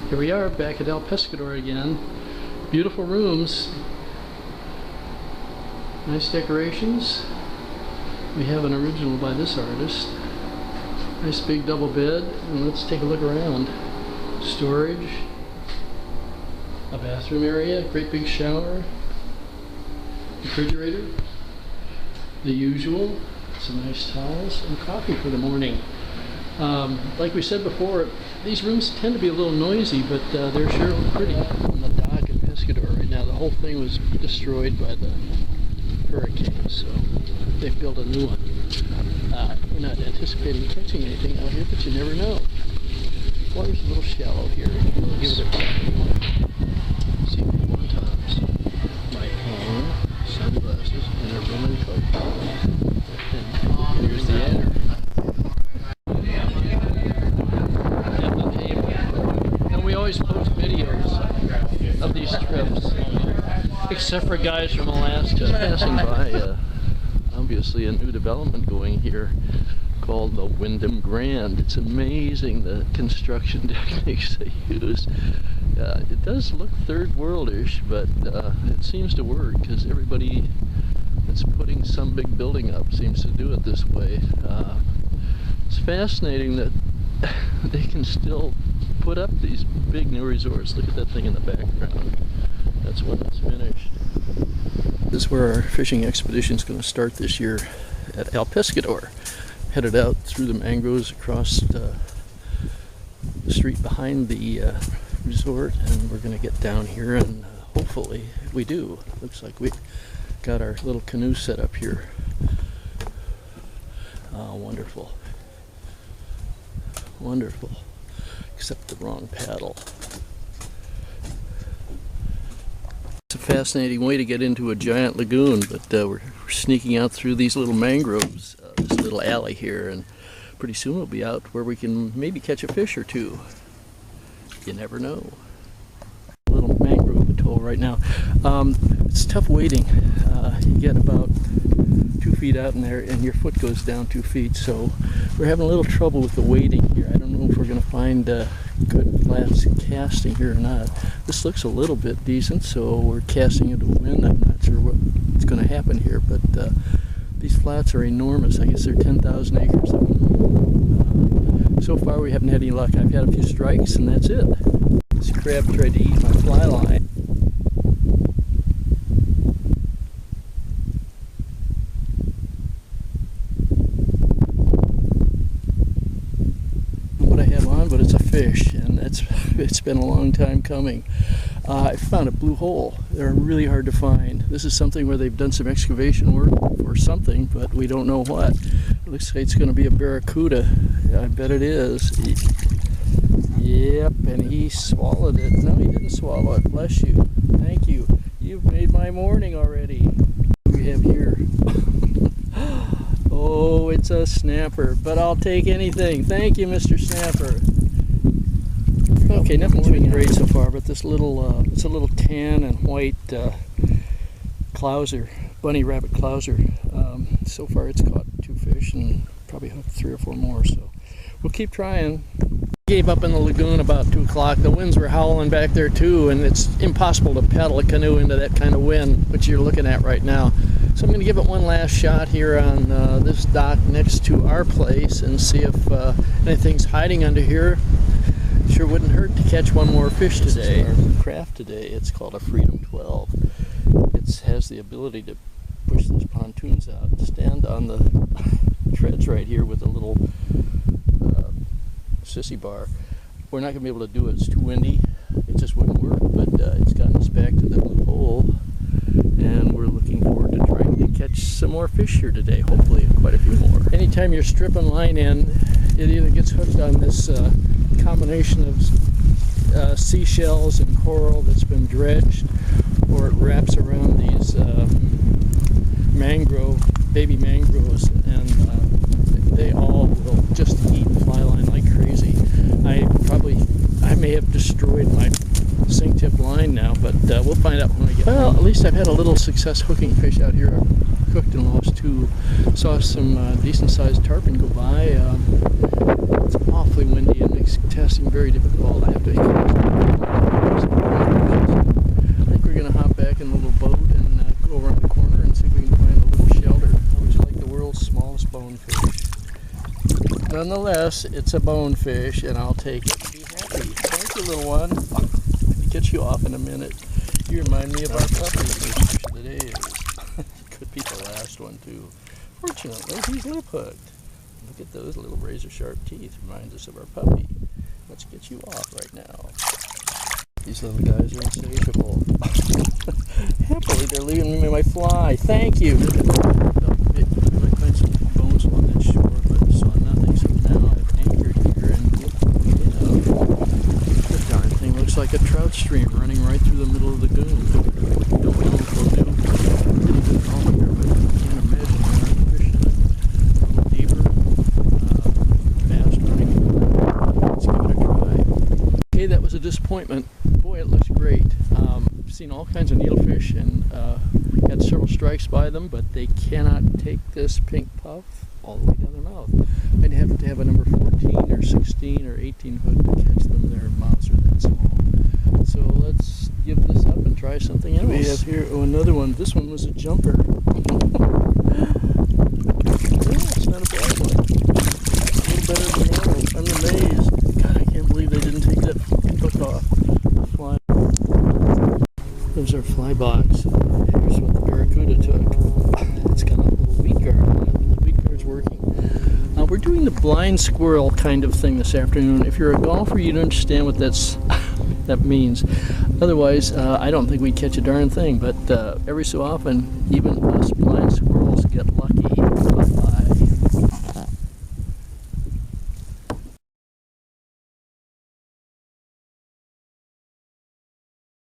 Here we are back at El Pescador again. Beautiful rooms. Nice decorations. We have an original by this artist. Nice big double bed, and let's take a look around. Storage, a bathroom area, great big shower, refrigerator, the usual, some nice towels, and coffee for the morning. Like we said before, these rooms tend to be a little noisy, but they're sure pretty. On the dock in Pescador right now, the whole thing was destroyed by the hurricane, so they've built a new one. We're not anticipating catching anything out here, but you never know. Water's a little shallow here. We'll give it a try. See people on tops. My phone, sunglasses, and a rum and coke. And here's the adder. And we always post videos of these trips, except for guys from Alaska passing by. Obviously a new development going here called the Wyndham Grand. It's amazing the construction techniques they use. It does look third worldish, but it seems to work because everybody that's putting some big building up seems to do it this way. It's fascinating that they can still put up these big new resorts. Look at that thing in the background. That's when it's finished. This is where our fishing expedition is going to start this year at El Pescador. Headed out through the mangroves across the street behind the resort, and we're going to get down here, and hopefully we do. Looks like we got our little canoe set up here. Oh, wonderful. Wonderful. Except the wrong paddle. It's a fascinating way to get into a giant lagoon, but we're sneaking out through these little mangroves, this little alley here, and pretty soon we'll be out where we can maybe catch a fish or two. You never know. A little mangrove atoll right now. It's tough wading. You get about 2 feet out in there and your foot goes down 2 feet, so we're having a little trouble with the wading here. I don't know if we're going to find good flats casting here or not. This looks a little bit decent, so we're casting into wind. I'm not sure what's going to happen here, but these flats are enormous. I guess they're 10,000 acres of them. So far we haven't had any luck. I've had a few strikes and that's it. This crab tried to eat my fly line. What I have on, but it's a fish, and it's been a long time coming. I found a blue hole. They're really hard to find. This is something where they've done some excavation work or something, but we don't know what. It looks like it's going to be a barracuda. I bet it is. Yep, and he swallowed it. No, he didn't swallow it. Bless you. Thank you. You've made my morning already. What do we have here? Oh, it's a snapper, but I'll take anything. Thank you, Mr. Snapper. Okay, nothing's been great so far, but this little, it's a little tan and white clouser, bunny rabbit clouser. So far it's caught 2 fish and probably hooked 3 or 4 more, so we'll keep trying. Gave up in the lagoon about 2 o'clock. The winds were howling back there too, and it's impossible to paddle a canoe into that kind of wind, which you're looking at right now. So I'm going to give it one last shot here on this dock next to our place and see if anything's hiding under here. Sure wouldn't hurt to catch one more fish today. Our craft today, it's called a Freedom 12. It has the ability to push those pontoons out, stand on the treads right here with a little sissy bar. We're not going to be able to do it. It's too windy. It just wouldn't work, but it's gotten us back to the blue hole, and we're looking forward to trying to catch some more fish here today, hopefully quite a few more. Anytime you're stripping line in, it either gets hooked on this combination of seashells and coral that's been dredged, or it wraps around these baby mangroves, and they all will just eat fly line like crazy. I may have destroyed my sink tip line now, but we'll find out when we get home. At least I've had a little success hooking fish out here. I've hooked and lost 2. Saw some decent sized tarpon go by. It's awfully windy and makes testing very difficult. I have to. I think we're gonna hop back in a little boat and go around the corner and see if we can find a little shelter. How would you like the world's smallest bonefish? Nonetheless, it's a bonefish, and I'll take it and be happy. Thank you, little one. I'll get you off in a minute. You remind me of our puppy. Fish of the day is. Could be the last one too. Fortunately, he's lip hooked. Look at those little razor sharp teeth. Reminds us of our puppy. Let's get you off right now. These little guys are insatiable. Happily, they're leaving me my fly. Thank you. Look at that. I might find some bones along that shore, but saw nothing. So now I've anchored here, and look what we have. The darn thing looks like a trout stream running right through the middle of the lagoon. Don't know if we'll do anything at all here, but I can't imagine there aren't fish in it. A little deeper, fast running. Let's give it a try. Okay, that was a disappointment. Boy, it looks great. I've seen all kinds of needlefish and had several strikes by them, but they cannot take this pink puff all the way down their mouth. I'd have to have a number 14 or 16 or 18 hook to catch them. Their mouths are that small. So let's give this up and try something else. We have here another one. This one was a jumper. It's not a bad one. A little better than normal. I'm amazed. God, I can't believe they didn't take that hook off. Fly. There's our fly box. Here's what the barracuda took. It's got a little wheat guard on it. The wheat guard's working. We're doing the blind squirrel kind of thing this afternoon. If you're a golfer, you'd understand what that means. Otherwise, I don't think we'd catch a darn thing. But every so often, even us blind squirrels